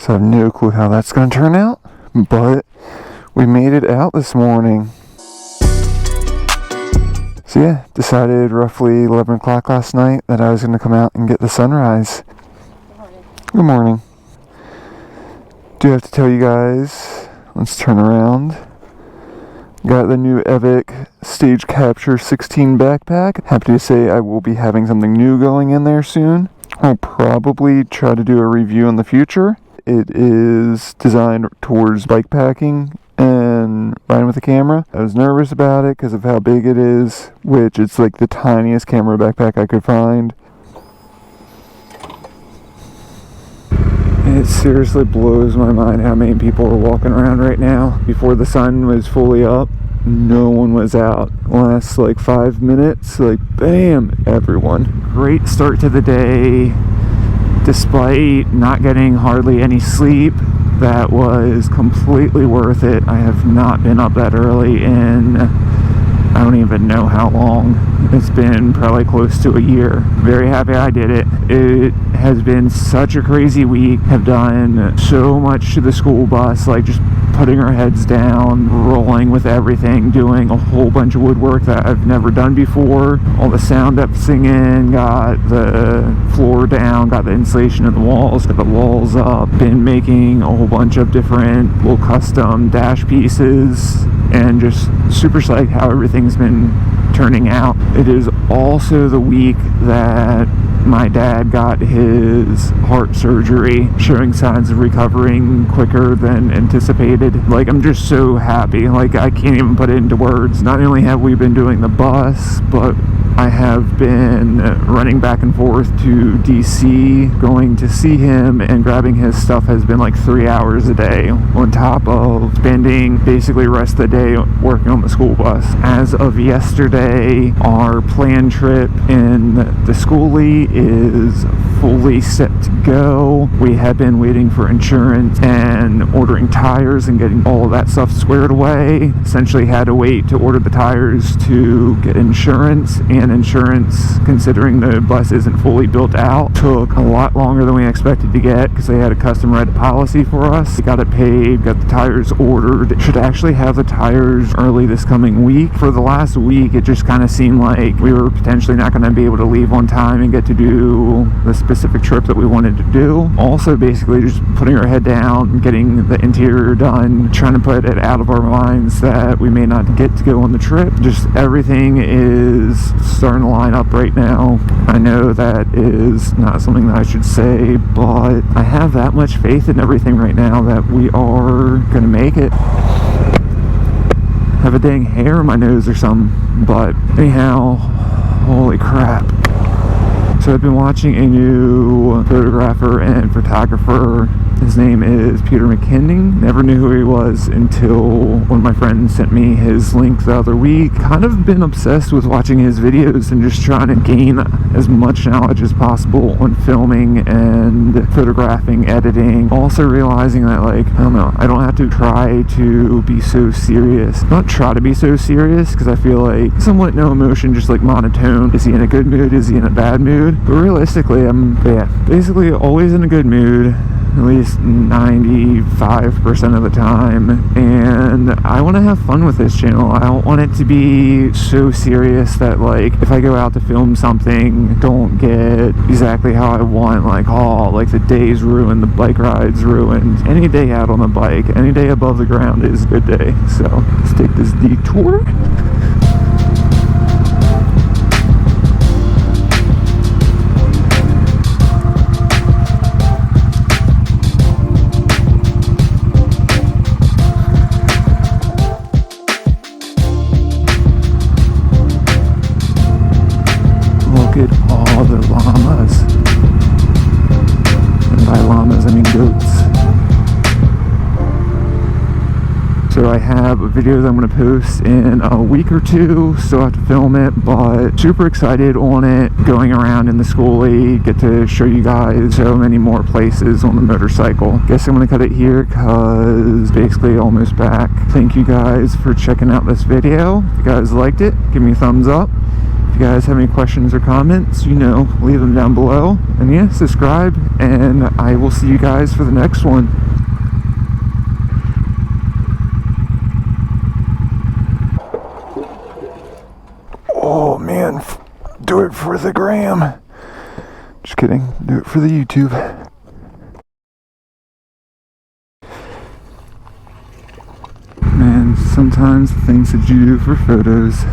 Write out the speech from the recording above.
So I have no clue how that's going to turn out, but we made it out this morning. So yeah, decided roughly 11 o'clock last night that I was going to come out and get the sunrise. Good morning. Do have to tell you guys, let's turn around. Got the new Evic Stage Capture 16 backpack. Happy to say I will be having something new going in there soon. I'll probably try to do a review in the future. It is designed towards bike packing and riding with a camera. I was nervous about it because of how big it is, which it's like the tiniest camera backpack I could find. It seriously blows my mind how many people are walking around right now. Before the sun was fully up, no one was out. Last like 5 minutes, like bam, everyone. Great start to the day. Despite not getting hardly any sleep, that was completely worth it. I have not been up that early in I don't even know how long. It's been probably close to a year. Very happy I did it. It has been such a crazy week. Have done so much to the school bus, like just putting our heads down, rolling with everything, doing a whole bunch of woodwork that I've never done before. All the sound depthing in, got the floor down, got the insulation in the walls, got the walls up. Been making a whole bunch of different little custom dash pieces, and just super psyched how everything's been turning out. It is also the week that my dad got his heart surgery, showing signs of recovering quicker than anticipated. Like, I'm just so happy. Like, I can't even put it into words. Not only have we been doing the bus, but I have been running back and forth to DC, going to see him, and grabbing his stuff has been like 3 hours a day, on top of spending basically the rest of the day working on the school bus. As of yesterday, our planned trip in the schoolie is fully set to go. We have been waiting for insurance and ordering tires and getting all of that stuff squared away. Essentially had to wait to order the tires to get insurance, and insurance, considering the bus isn't fully built out, took a lot longer than we expected to get because they had a custom red policy for us. We got it paid, got the tires ordered. Should actually have the tires early this coming week. For the last week, it just kind of seemed like we were potentially not going to be able to leave on time and get to do the specific trip that we wanted to do. Also, basically just putting our head down, getting the interior done, trying to put it out of our minds that we may not get to go on the trip. Just everything is starting to line up right now. I know that is not something that I should say, but I have that much faith in everything right now that we are going to make it. Have a dang hair in my nose or something, but anyhow, holy crap. So I've been watching a new photographer and photographer. His name is Peter McKinnon. Never knew who he was until one of my friends sent me his link the other week. Kind of been obsessed with watching his videos and just trying to gain as much knowledge as possible on filming and photographing, editing. Also realizing that, like, I don't know, I don't have to try to be so serious. Not try to be so serious, because I feel like somewhat no emotion, just like monotone. Is he in a good mood? Is he in a bad mood? But realistically, I'm basically always in a good mood, at least 95% of the time, and I want to have fun with this channel. I don't want it to be so serious that, like, if I go out to film something, don't get exactly how I want, like, oh, like the day's ruined, the bike ride's ruined. Any day out on the bike, any day above the ground is a good day. So let's take this detour. Look at all the llamas. And by llamas, I mean goats. So I have a video that I'm going to post in a week or two. Still have to film it, but super excited on it. Going around in the schoolie, get to show you guys so many more places on the motorcycle. Guess I'm going to cut it here because basically almost back. Thank you guys for checking out this video. If you guys liked it, give me a thumbs up. If you guys have any questions or comments, you know, leave them down below. And yeah, subscribe, and I will see you guys for the next one. Oh man, do it for the gram. Just kidding, do it for the YouTube. Man, sometimes the things that you do for photos